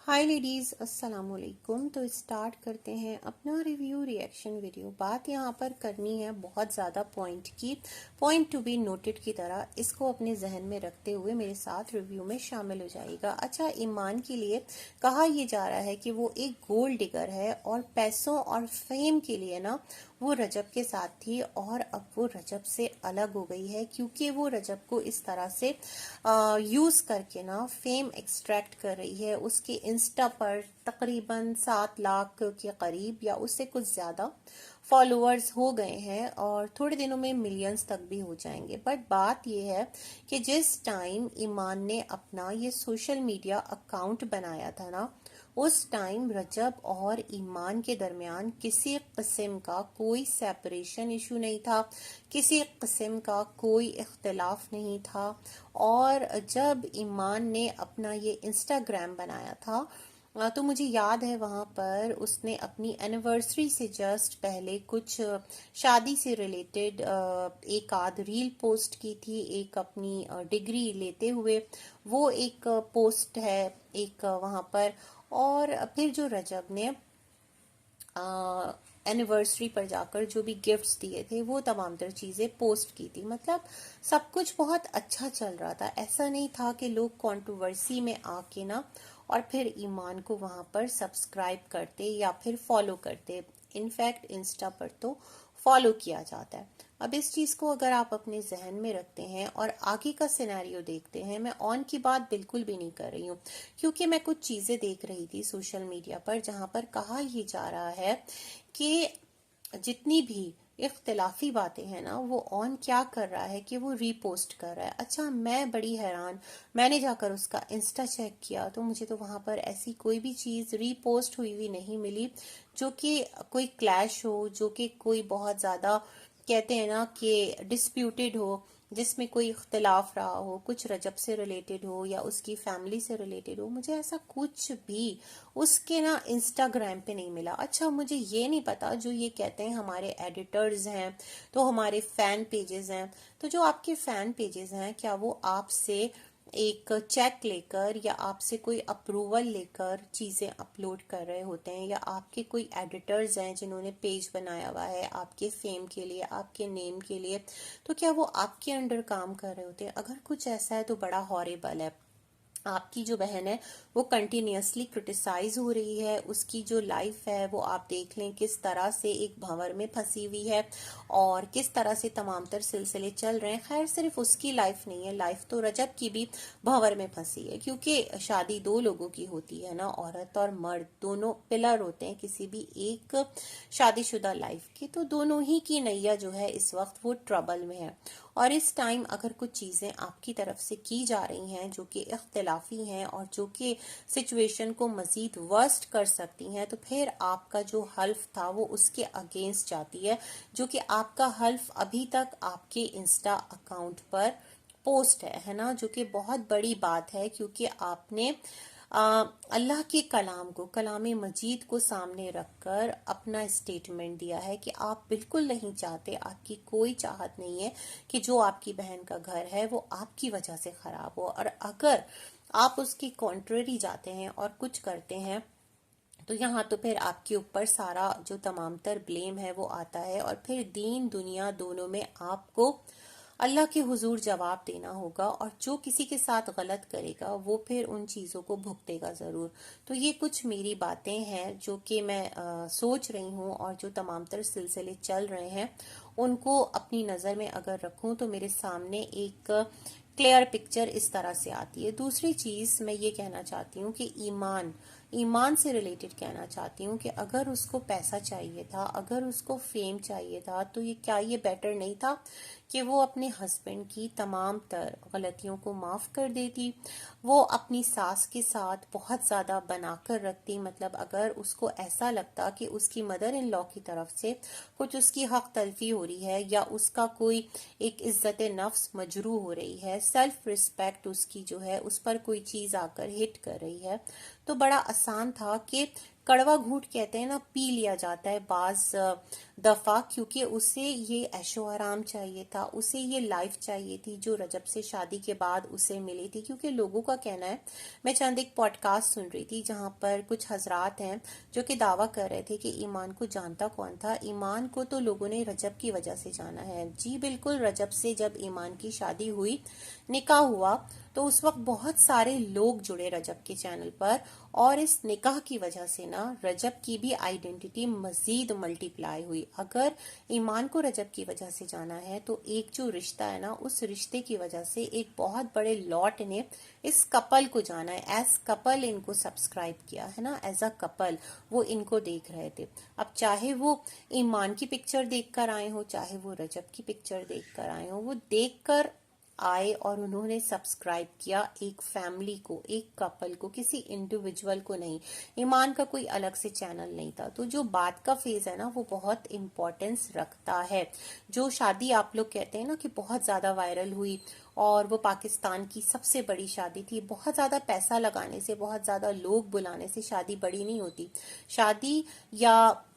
हाय ladies, अस्सलाम वालेकुम। तो स्टार्ट करते हैं अपना रिव्यू रिएक्शन वीडियो। बात यहाँ पर करनी है बहुत ज़्यादा पॉइंट की, पॉइंट टू बी नोटेड की तरह। इसको अपने जहन में रखते हुए मेरे साथ रिव्यू में शामिल हो जाएगा। अच्छा, ईमान के लिए कहा यह जा रहा है कि वो एक गोल्ड डिगर है और पैसों और फेम के लिए ना वो रजब के साथ थी, और अब वो रजब से अलग हो गई है क्योंकि वो रजब को इस तरह से यूज़ करके ना फेम एक्सट्रैक्ट कर रही है। उसके इंस्टा पर तकरीबन 7 लाख के करीब या उससे कुछ ज़्यादा फॉलोअर्स हो गए हैं और थोड़े दिनों में मिलियंस तक भी हो जाएंगे। बट बात यह है कि जिस टाइम ईमान ने अपना ये सोशल मीडिया अकाउंट बनाया था ना, उस टाइम रजब और ईमान के दरमियान किसी किस्म का कोई सेपरेशन इशू नहीं था, किसी किस्म का कोई इख्तिलाफ नहीं था। और जब ईमान ने अपना ये इंस्टाग्राम बनाया था तो मुझे याद है वहाँ पर उसने अपनी एनिवर्सरी से जस्ट पहले कुछ शादी से रिलेटेड एक आध रील पोस्ट की थी, एक अपनी डिग्री लेते हुए वो एक पोस्ट है एक वहाँ पर। और फिर जो रजब ने एनिवर्सरी पर जाकर जो भी गिफ्ट्स दिए थे वो तमाम तर चीज़ें पोस्ट की थी। मतलब सब कुछ बहुत अच्छा चल रहा था। ऐसा नहीं था कि लोग कंट्रोवर्सी में आके ना और फिर ईमान को वहाँ पर सब्सक्राइब करते या फिर फॉलो करते। इनफैक्ट इंस्टा पर तो फॉलो किया जाता है। अब इस चीज़ को अगर आप अपने जहन में रखते हैं और आगे का सिनेरियो देखते हैं, मैं ऑन की बात बिल्कुल भी नहीं कर रही हूँ क्योंकि मैं कुछ चीज़ें देख रही थी सोशल मीडिया पर जहाँ पर कहा यह जा रहा है कि जितनी भी इख्तिलाफी बातें हैं ना, वो ऑन क्या कर रहा है कि वो रीपोस्ट कर रहा है। अच्छा, मैं बड़ी हैरान, मैंने जाकर उसका इंस्टा चेक किया तो मुझे तो वहाँ पर ऐसी कोई भी चीज़ रीपोस्ट हुई हुई नहीं मिली जो कि कोई क्लैश हो, जो कि कोई बहुत ज़्यादा कहते हैं ना कि डिस्प्यूटेड हो, जिसमें कोई इख्तिलाफ रहा हो, कुछ रजब से रिलेटेड हो या उसकी फैमिली से रिलेटेड हो। मुझे ऐसा कुछ भी उसके ना इंस्टाग्राम पे नहीं मिला। अच्छा, मुझे ये नहीं पता, जो ये कहते हैं हमारे एडिटर्स हैं तो हमारे फैन पेजेस हैं, तो जो आपके फैन पेजेस हैं क्या वो आपसे एक चेक लेकर या आपसे कोई अप्रूवल लेकर चीज़ें अपलोड कर रहे होते हैं, या आपके कोई एडिटर्स हैं जिन्होंने पेज बनाया हुआ है आपके फेम के लिए, आपके नेम के लिए, तो क्या वो आपके अंडर काम कर रहे होते हैं? अगर कुछ ऐसा है तो बड़ा हॉरिबल है। आपकी जो बहन है वो कंटिन्यूसली क्रिटिसाइज हो रही है, उसकी जो लाइफ है वो आप देख लें किस तरह से एक भंवर में फंसी हुई है और किस तरह से तमाम तर सिलसिले चल रहे हैं। खैर, सिर्फ उसकी लाइफ नहीं है, लाइफ तो रजब की भी भंवर में फंसी है क्योंकि शादी दो लोगों की होती है ना, औरत और मर्द दोनों पिलर होते हैं किसी भी एक शादीशुदा लाइफ के। तो दोनों ही की नैया जो है इस वक्त वो ट्रबल में है। और इस टाइम अगर कुछ चीज़ें आपकी तरफ से की जा रही हैं जो कि इख्तिलाफी हैं और जो कि सिचुएशन को मज़ीद वर्स्ट कर सकती हैं, तो फिर आपका जो हल्फ था वो उसके अगेंस्ट जाती है, जो कि आपका हल्फ अभी तक आपके इंस्टा अकाउंट पर पोस्ट है ना, जो कि बहुत बड़ी बात है क्योंकि आपने अल्लाह के कलाम को, कलाम मजीद को सामने रखकर अपना स्टेटमेंट दिया है कि आप बिल्कुल नहीं चाहते, आपकी कोई चाहत नहीं है कि जो आपकी बहन का घर है वो आपकी वजह से खराब हो। और अगर आप उसकी कॉन्ट्ररी जाते हैं और कुछ करते हैं तो यहाँ तो फिर आपके ऊपर सारा जो तमाम तर ब्लेम है वो आता है और फिर दीन दुनिया दोनों में आपको अल्लाह के हुजूर जवाब देना होगा। और जो किसी के साथ गलत करेगा वो फिर उन चीज़ों को भुगतेगा ज़रूर। तो ये कुछ मेरी बातें हैं जो कि मैं सोच रही हूँ और जो तमाम तर सिलसिले चल रहे हैं उनको अपनी नज़र में अगर रखूँ तो मेरे सामने एक क्लियर पिक्चर इस तरह से आती है। दूसरी चीज़ मैं ये कहना चाहती हूँ कि ईमान ईमान से रिलेटेड कहना चाहती हूँ कि अगर उसको पैसा चाहिए था, अगर उसको फेम चाहिए था, तो ये क्या ये बेटर नहीं था कि वो अपने हस्बैंड की तमाम तर गलतियों को माफ़ कर देती, वो अपनी सास के साथ बहुत ज़्यादा बनाकर रखती। मतलब अगर उसको ऐसा लगता कि उसकी मदर इन लॉ की तरफ से कुछ उसकी हक तलफी हो रही है या उसका कोई एक इज्जत नफ्स मजरू हो रही है, सेल्फ रिस्पेक्ट उसकी जो है उस पर कोई चीज़ आकर हिट कर रही है, तो बड़ा आसान था कि कड़वा घूंट कहते हैं ना, पी लिया जाता है बाज दफा, क्योंकि उसे ये ऐशो आराम चाहिए था, उसे ये लाइफ चाहिए थी जो रजब से शादी के बाद उसे मिली थी। क्योंकि लोगों का कहना है, मैं चंद एक पॉडकास्ट सुन रही थी जहां पर कुछ हजरात हैं जो कि दावा कर रहे थे कि ईमान को जानता कौन था। ईमान को तो लोगों ने रजब की वजह से जाना है। जी बिल्कुल, रजब से जब ईमान की शादी हुई, निकाह हुआ, तो उस वक्त बहुत सारे लोग जुड़े रजब के चैनल पर, और इस निकाह की वजह से ना रजब की भी आइडेंटिटी मजीद मल्टीप्लाई हुई। अगर ईमान को रजब की वजह से जाना है तो एक जो रिश्ता है ना, उस रिश्ते की वजह से एक बहुत बड़े लॉट ने इस कपल को जाना है। एज कपल इनको सब्सक्राइब किया है ना, एज अ कपल वो इनको देख रहे थे। अब चाहे वो ईमान की पिक्चर देख कर आए हो, चाहे वो रजब की पिक्चर देख कर आए हो, वो देख कर आए और उन्होंने सब्सक्राइब किया एक फैमिली को, एक कपल को, किसी इंडिविजुअल को नहीं। ईमान का कोई अलग से चैनल नहीं था। तो जो बात का फेज है ना, वो बहुत इम्पोर्टेंस रखता है। जो शादी आप लोग कहते हैं ना कि बहुत ज्यादा वायरल हुई, और वो पाकिस्तान की सबसे बड़ी शादी थी, बहुत ज्यादा पैसा लगाने से, बहुत ज्यादा लोग बुलाने से शादी बड़ी नहीं होती। शादी या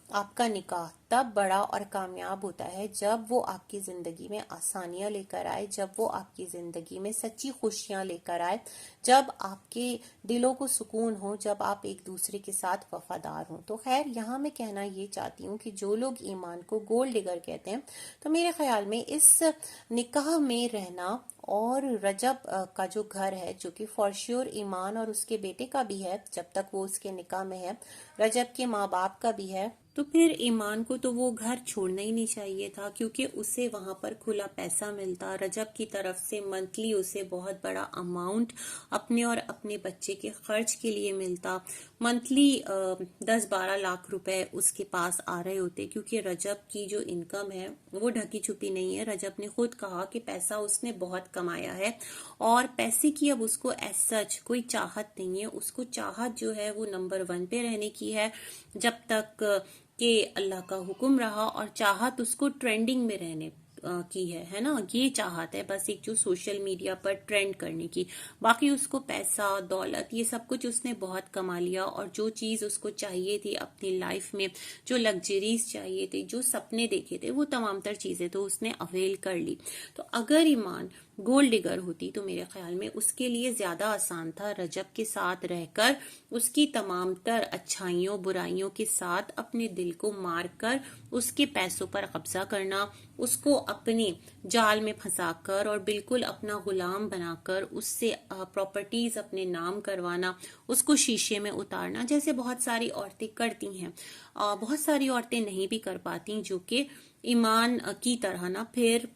आपका निकाह तब बड़ा और कामयाब होता है जब वो आपकी जिंदगी में आसानियां लेकर आए, जब वो आपकी जिंदगी में सच्ची खुशियां लेकर आए, जब आपके दिलों को सुकून हो, जब आप एक दूसरे के साथ वफादार हो। तो खैर, यहाँ मैं कहना ये चाहती हूँ कि जो लोग ईमान को गोल्ड डिगर कहते हैं, तो मेरे ख्याल में इस निकाह में रहना और रजब का जो घर है, जो कि फॉर श्योर ईमान और उसके बेटे का भी है जब तक वो उसके निकाह में है, रजब के माँ बाप का भी है, तो फिर ईमान को तो वो घर छोड़ना ही नहीं चाहिए था। क्योंकि उसे वहां पर खुला पैसा मिलता, रजब की तरफ से मंथली उसे बहुत बड़ा अमाउंट अपने और अपने बच्चे के खर्च के लिए मिलता। मंथली 10-12 लाख रुपए उसके पास आ रहे होते। क्योंकि रजब की जो इनकम है वो ढकी छुपी नहीं है। रजब ने खुद कहा कि पैसा उसने बहुत कमाया है, और पैसे की अब उसको एज सच कोई चाहत नहीं है। उसको चाहत जो है वो नंबर 1 पे रहने की है, जब तक कि अल्लाह का हुक्म रहा, और चाहत उसको ट्रेंडिंग में रहने की है ना। ये चाहत है बस एक, जो सोशल मीडिया पर ट्रेंड करने की। बाकी उसको पैसा दौलत ये सब कुछ उसने बहुत कमा लिया, और जो चीज उसको चाहिए थी अपनी लाइफ में, जो लग्जरीज चाहिए थे, जो सपने देखे थे, वो तमाम तर चीजें तो उसने अवेल कर ली। तो अगर ईमान गोल्ड डिगर होती तो मेरे ख्याल में उसके लिए ज्यादा आसान था रजब के साथ रहकर उसकी तमाम तर अच्छाइयों बुराइयों के साथ अपने दिल को मार कर उसके पैसों पर कब्जा करना, उसको अपने जाल में फंसाकर और बिल्कुल अपना गुलाम बनाकर उससे प्रॉपर्टीज अपने नाम करवाना, उसको शीशे में उतारना, जैसे बहुत सारी औरतें करती हैं। बहुत सारी औरतें नहीं भी कर पाती, जो कि ईमान की तरह ना फिर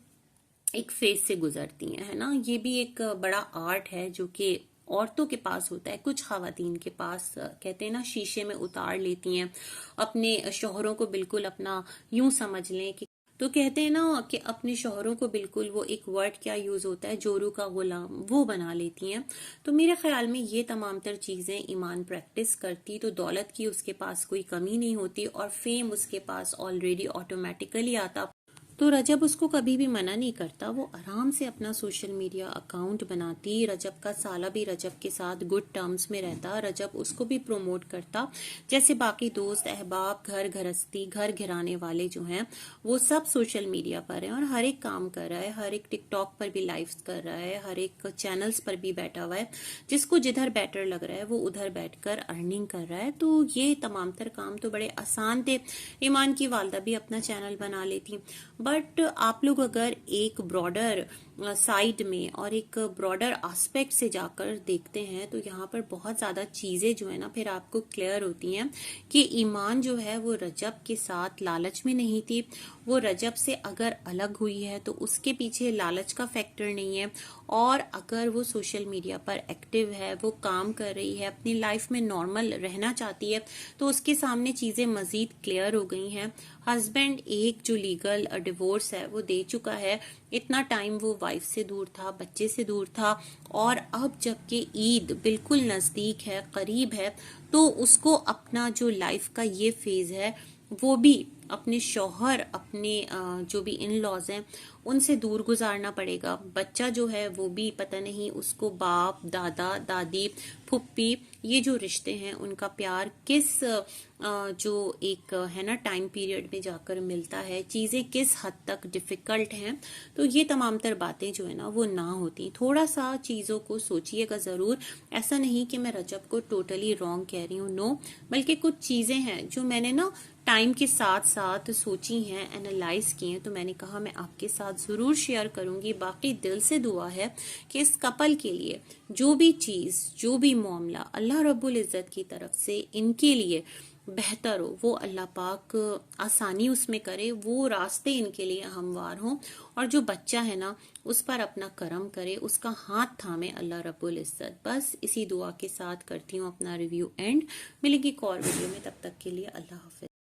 एक फेज से गुजरती हैं, है ना। ये भी एक बड़ा आर्ट है जो कि औरतों के पास होता है, कुछ खवातीन के पास। कहते हैं ना, शीशे में उतार लेती हैं अपने शौहरों को, बिल्कुल अपना यूं समझ लें कि, तो कहते हैं ना कि अपने शौहरों को बिल्कुल, वो एक वर्ड क्या यूज होता है, जोरू का गुलाम, वो बना लेती हैं। तो मेरे ख्याल में ये तमाम तर चीजें ईमान प्रैक्टिस करती तो दौलत की उसके पास कोई कमी नहीं होती, और फेम उसके पास ऑलरेडी ऑटोमेटिकली आता। तो रजब उसको कभी भी मना नहीं करता, वो आराम से अपना सोशल मीडिया अकाउंट बनाती। रजब का साला भी रजब के साथ गुड टर्म्स में रहता, रजब उसको भी प्रमोट करता। जैसे बाकी दोस्त अहबाब, घर गृहस्थी, घर घिराने वाले जो हैं, वो सब सोशल मीडिया पर हैं और हर एक काम कर रहा है, हर एक टिकटॉक पर भी लाइव कर रहा है, हर एक चैनल्स पर भी बैठा हुआ है। जिसको जिधर बेटर लग रहा है वो उधर बैठकर अर्निंग कर रहा है। तो ये तमाम तर काम तो बड़े आसान थे। ईमान की वालदा भी अपना चैनल बना लेती। बट आप लोग अगर एक ब्रॉडर साइड में और एक ब्रॉडर एस्पेक्ट से जाकर देखते हैं, तो यहाँ पर बहुत ज्यादा चीजें जो है ना फिर आपको क्लियर होती हैं कि ईमान जो है वो रजब के साथ लालच में नहीं थी। वो रजब से अगर अलग हुई है तो उसके पीछे लालच का फैक्टर नहीं है। और अगर वो सोशल मीडिया पर एक्टिव है, वो काम कर रही है, अपनी लाइफ में नॉर्मल रहना चाहती है, तो उसके सामने चीजें मजीद क्लियर हो गई हैं। हस्बैंड एक जो लीगल डिवोर्स है वो दे चुका है। इतना टाइम वो वाइफ से दूर था, बच्चे से दूर था, और अब जबकि ईद बिल्कुल नजदीक है, करीब है, तो उसको अपना जो लाइफ का ये फेज है वो भी اپنے شوہر، اپنے جو بھی ان لاز ہیں ان سے دور گزارنا پڑے گا. بچہ جو ہے وہ بھی پتہ نہیں اس کو باپ، دادا، دادی، پھپھی، یہ جو رشتے ہیں ان کا پیار کس جو ایک ہے نا ٹائم پیریڈ میں جا کر ملتا ہے، چیزیں کس حد تک ڈیفیکلٹ ہیں. تو یہ تمام تر باتیں جو ہے نا وہ نہ ہوتی. تھوڑا سا چیزوں کو سوچئے گا ضرور. ایسا نہیں کہ میں رجب کو ٹوٹلی رانگ کہہ رہی ہوں، نو، بلکہ کچھ چیزیں ہیں جو میں نے نا ٹائم کے ساتھ ساتھ سوچی ہیں، انالائز کی ہیں، تو میں نے کہا میں آپ کے ساتھ ضرور شیئر کروں گی. باقی دل سے دعا ہے کہ اس کپل کے لیے جو بھی چیز، جو بھی معاملہ اللہ رب العزت کی طرف سے ان کے لیے بہتر ہو، وہ اللہ پاک آسانی اس میں کرے، وہ راستے ان کے لیے ہموار ہوں، اور جو بچہ ہے نا اس پر اپنا کرم کرے، اس کا ہاتھ تھامے اللہ رب العزت. بس اسی دعا کے ساتھ کرتی ہوں اپنا ریویو اینڈ. ملے گی ایک اور ویڈیو میں، تب تک کے لیے اللہ حافظ.